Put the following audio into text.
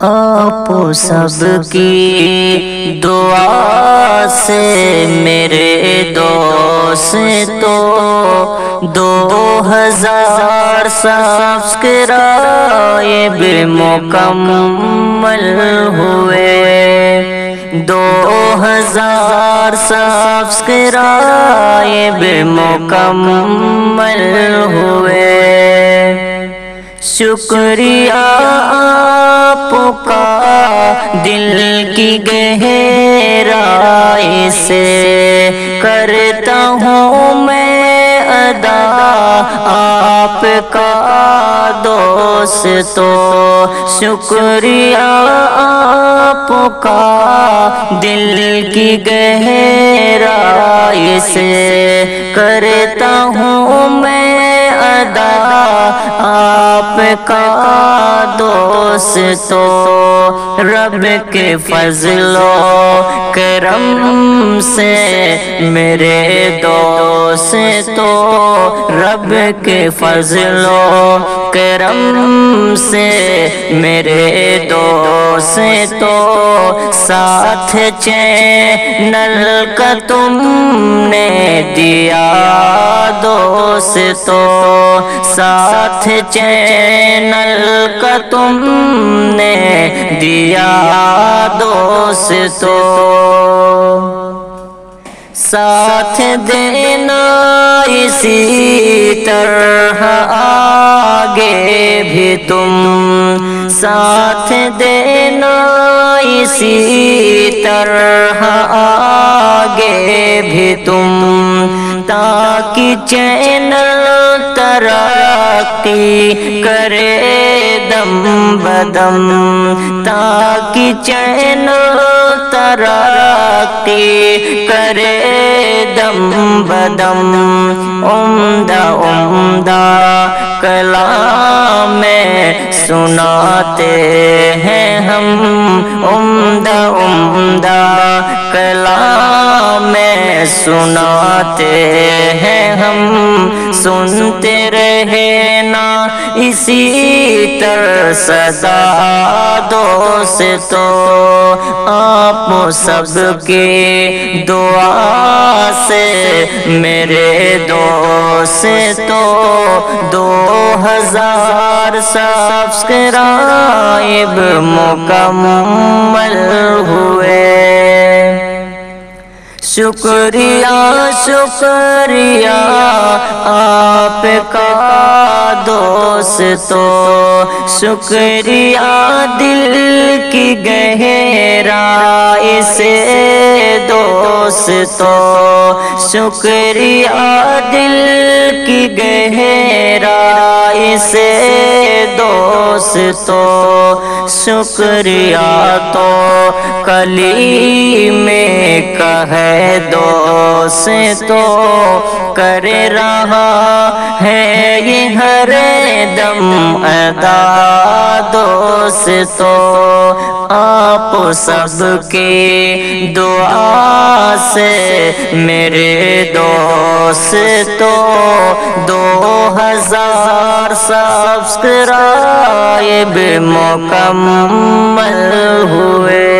آپ سب کی دعا سے میرے دوست تو 2000 سبسکرائب مکمل ہوئے، 2000 سبسکرائب مکمل ہوئے۔ شکریہ آپ کا دل کی گہرائی سے کرتا ہوں میں ادا، آپ کا دوستو شکریہ آپ کا دل کی گہرائی سے کرتا ہوں میں ادا، آپ کا دوستو رب کے فضل و کرم سے میرے دوستو، رب کے فضل و کرم سے میرے دوستو، ساتھ چینل کا تم نے دیا دوستو، ساتھ چینل کا تم نے دیا دوستو، ساتھ دینا اسی طرح آگے بھی تم، ساتھ دینا اسی طرح آگے بھی تم، تاکہ چینل ترقی کرے دم بدم، تاکہ چینل ترقی کرے دم بدم، عمدہ عمدہ کلام سناتے ہیں ہم، عمدہ عمدہ کلام سناتے ہیں ہم، سنتے رہے نا اسی طرح صدا دوستو، آپ سب کی دعا سے میرے دوستو 2000 سبسکرائب مکمل ہوئے۔ شکریہ شکریہ آپ کا دوستو، شکریہ دل کی گہرائی سے دوستو، شکریہ دل کی گہرائی سے دوستو، شکریہ تو کلمے کا ہے دوستو، کر رہا ہے یہ ہر دم ادا دوستو، آپ سب کی دعا سے میرے دوستو 2000 سبسکرائب مکمل ہوئے۔